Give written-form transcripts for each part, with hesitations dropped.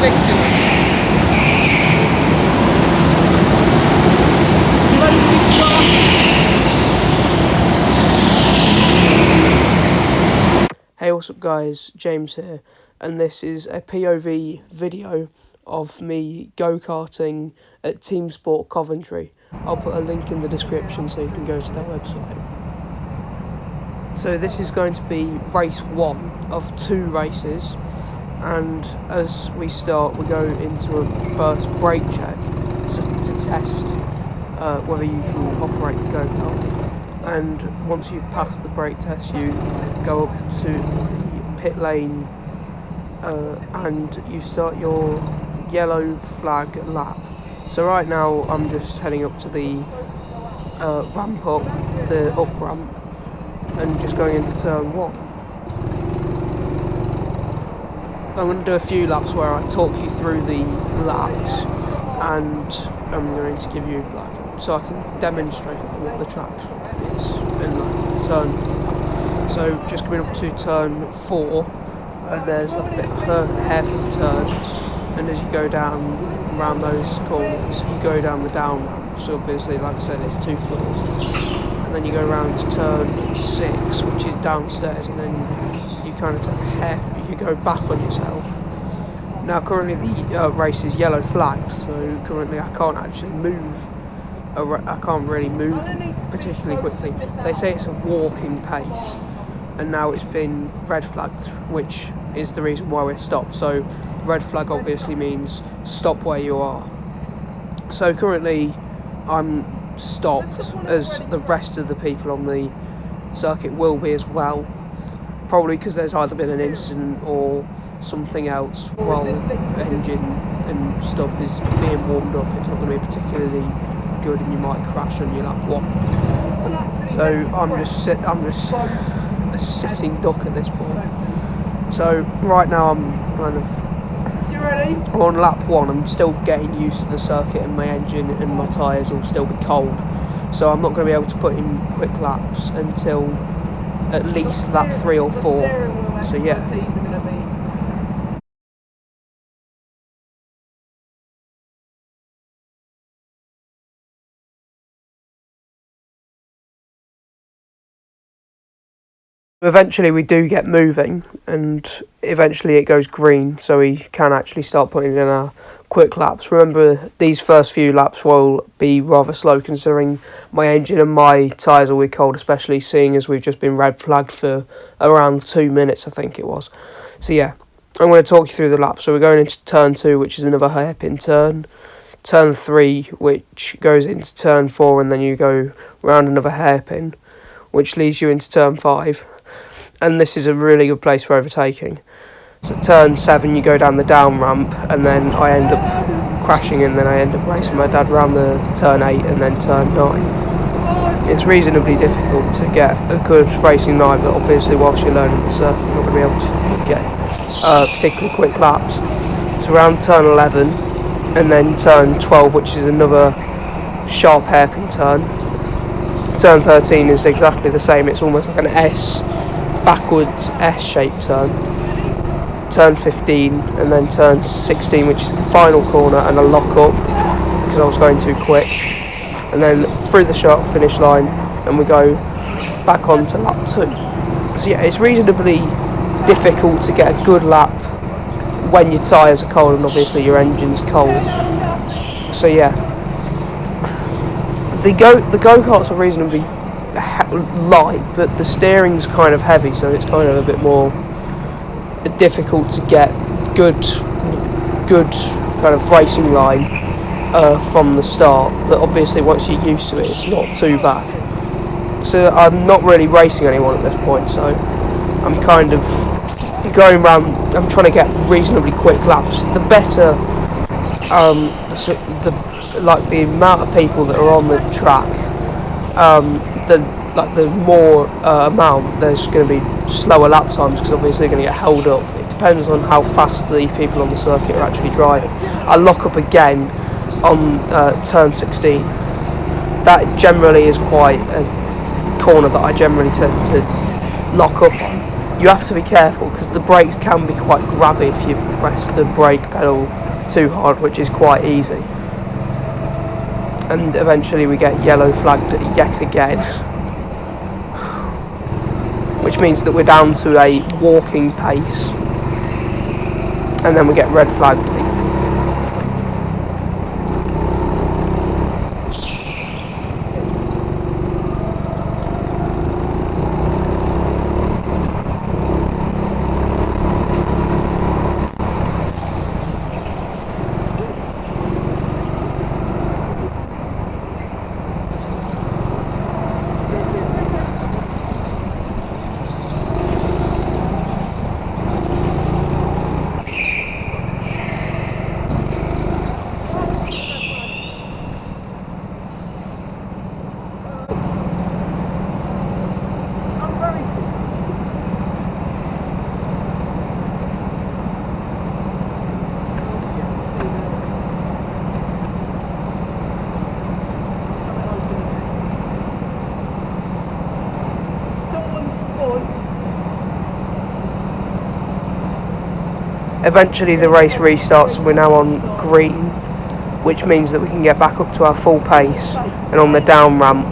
ridiculous. You ready for this start? Hey, what's up guys, James here, and this is a POV video of me go-karting at Teamsport Coventry. I'll put a link in the description so you can go to their website. So this is going to be race 1 of 2 races, and as we start we go into a first brake check to test whether you can operate the go-kart. And once you pass the brake test, you go up to the pit lane and you start your yellow flag lap. So right now I'm just heading up to the ramp up, the up ramp, and just going into turn 1. I'm going to do a few laps where I talk you through the laps, and I'm going to give you so I can demonstrate what the track is in the turn. So just coming up to turn 4, and there's a bit of a hairpin turn, and as you go down around those corners, you go down the down ramp. So obviously, like I said, there's 2 floors, and then you go around to turn 6, which is downstairs, and then you kind of take a hairpin. You go back on yourself. Now currently the race is yellow flagged, so currently I can't actually move. I can't really move particularly quickly. They say it's a walking pace, and now it's been red flagged, which is the reason why we're stopped. So red flag obviously means stop where you are. So currently I'm stopped, as the rest of the people on the circuit will be as well. Probably because there's either been an incident or something else while the engine and stuff is being warmed up. It's not going to be particularly good, and you might crash on your lap 1. So I'm just a sitting duck at this point. So right now I'm kind of on lap 1. I'm still getting used to the circuit, and my engine and my tyres will still be cold. So I'm not going to be able to put in quick laps until at least lap 3 or 4. So yeah. Eventually we do get moving, and eventually it goes green, so we can actually start putting in our quick laps. Remember, these first few laps will be rather slow considering my engine and my tyres will be cold, especially seeing as we've just been red flagged for around 2 minutes, I think it was. So yeah, I'm going to talk you through the laps. So we're going into turn 2, which is another hairpin turn. Turn 3, which goes into turn 4, and then you go round another hairpin, which leads you into turn 5. And this is a really good place for overtaking. So turn 7, you go down the down ramp, and then I end up crashing, and then I end up racing my dad around the turn 8 and then turn 9. It's reasonably difficult to get a good racing line, but obviously whilst you're learning the circuit, you're not going to be able to get particularly quick laps. So around turn 11, and then turn 12, which is another sharp hairpin turn. Turn 13 is exactly the same. It's almost like an S, backwards S-shaped turn. Turn 15, and then turn 16, which is the final corner, and a lock up because I was going too quick. And then through the sharp finish line, and we go back on to lap 2. So yeah, it's reasonably difficult to get a good lap when your tyres are cold and obviously your engine's cold. So yeah, the go-karts are reasonably light, but the steering's kind of heavy, so it's kind of a bit more difficult to get good kind of racing line from the start. But obviously once you're used to it, it's not too bad. So I'm not really racing anyone at this point, so I'm kind of going around. I'm trying to get reasonably quick laps. The better the amount of people that are on the track, the more amount there's going to be slower lap times, because obviously they're going to get held up. It depends on how fast the people on the circuit are actually driving. I lock up again on turn 16. That generally is quite a corner that I generally tend to lock up on. you have to be careful because the brakes can be quite grabby if you press the brake pedal too hard, which is quite easy. And eventually we get yellow flagged yet again, which means that we're down to a walking pace, and then we get red flagged. Eventually the race restarts and we're now on green, which means that we can get back up to our full pace, and on the down ramp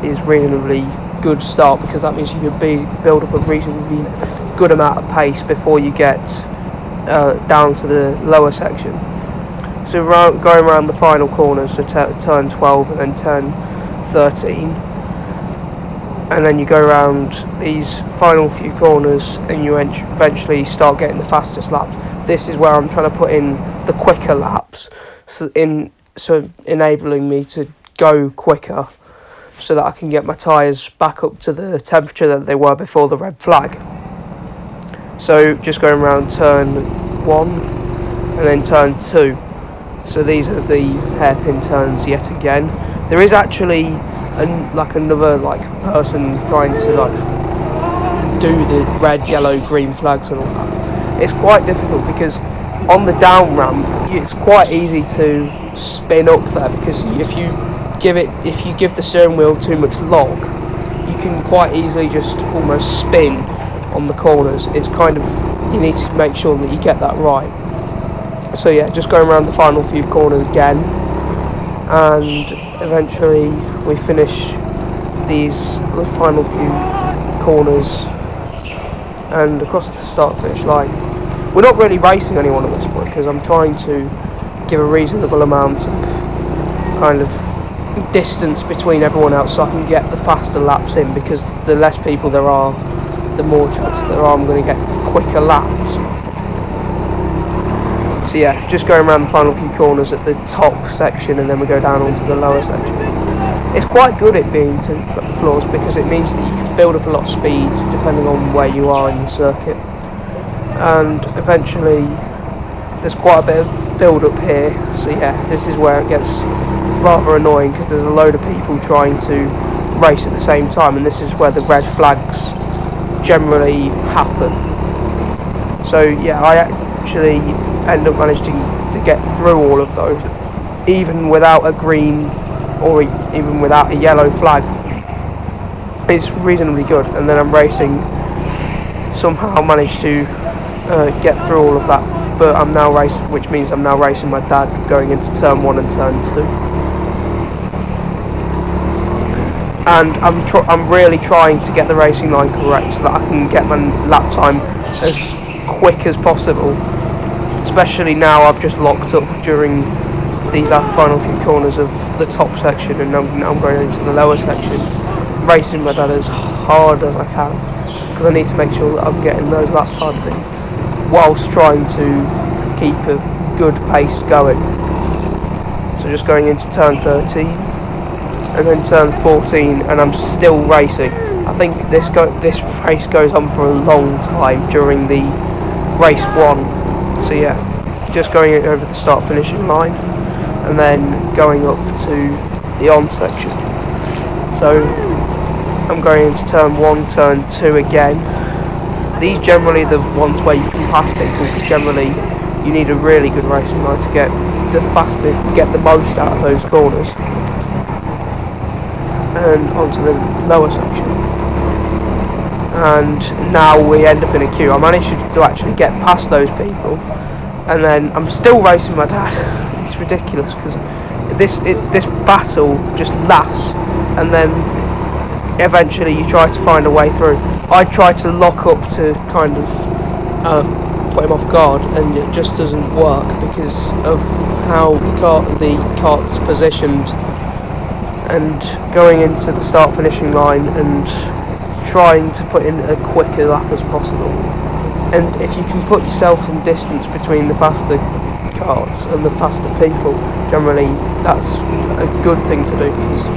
is reasonably good start, because that means you can build up a reasonably good amount of pace before you get down to the lower section. So going around the final corners, so turn 12 and then turn 13, and then you go around these final few corners and you eventually start getting the fastest laps. This is where I'm trying to put in the quicker laps, so enabling me to go quicker, so that I can get my tyres back up to the temperature that they were before the red flag. So just going around turn 1 and then turn 2. So these are the hairpin turns yet again. There is actually another person trying to do the red, yellow, green flags and all that. It's quite difficult because on the down ramp it's quite easy to spin up there, because if you give the steering wheel too much log, you can quite easily just almost spin on the corners. It's kind of, you need to make sure that you get that right. So yeah, just going around the final few corners again, and eventually we finish the final few corners and across the start finish line. We're not really racing anyone at this point because I'm trying to give a reasonable amount of kind of distance between everyone else, so I can get the faster laps in, because the less people there are, the more chance there are I'm going to get quicker laps. So yeah, just going around the final few corners at the top section, and then we go down onto the lower section. It's quite good at being two floors, because it means that you can build up a lot of speed depending on where you are in the circuit, and eventually there's quite a bit of build up here. So yeah, this is where it gets rather annoying, because there's a load of people trying to race at the same time, and this is where the red flags generally happen. So yeah, I actually end up managing to get through all of those, even without a green or even without a yellow flag. It's reasonably good, and then I'm racing, somehow managed to get through all of that, but I'm now racing, which means I'm now racing my dad going into turn 1 and turn 2. And I'm really trying to get the racing line correct so that I can get my lap time as quick as possible. Especially now I've just locked up during the final few corners of the top section, and I'm going into the lower section, racing my dad as hard as I can, because I need to make sure that I'm getting those lap times in, whilst trying to keep a good pace going. So just going into turn 13, and then turn 14, and I'm still racing. I think this race goes on for a long time during the race 1. So yeah, just going over the start finishing line, and then going up to the on section. So I'm going into turn 1, turn 2 again. These generally are the ones where you can pass people, because generally you need a really good racing line to get the most out of those corners. And onto the lower section. and now we end up in a queue. I managed to actually get past those people, and then I'm still racing my dad. It's ridiculous because this battle just lasts, and then eventually you try to find a way through. I try to lock up to kind of put him off guard, and it just doesn't work because of how the cart's positioned, and going into the start finishing line and trying to put in a quicker lap as possible. And if you can put yourself in distance between the faster carts and the faster people, generally that's a good thing to do, because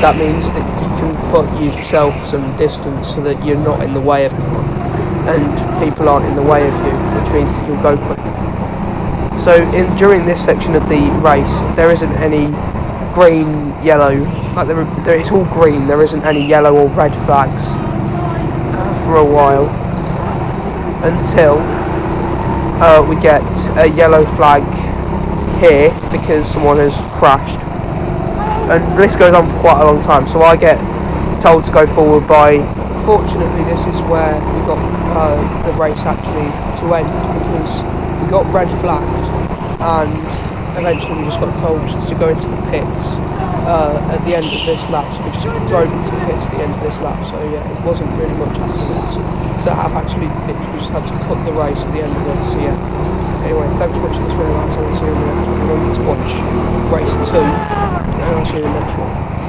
that means that you can put yourself some distance so that you're not in the way of anyone and people aren't in the way of you, which means that you'll go quicker. So during this section of the race, there isn't any green, yellow, it's all green, there isn't any yellow or red flags for a while, until we get a yellow flag here because someone has crashed, and this goes on for quite a long time. So I get told to go forward by. Fortunately, this is where we got the race actually to end, because we got red flagged, and eventually we just got told to go into the pits at the end of this lap. So we just drove into the pits at the end of this lap. So yeah, it wasn't really much after this. So I have actually literally just had to cut the race at the end of this. So yeah. Anyway, thanks for watching this video, guys. I'll see you in the next one. Remember to watch race 2, and I'll see you in the next one.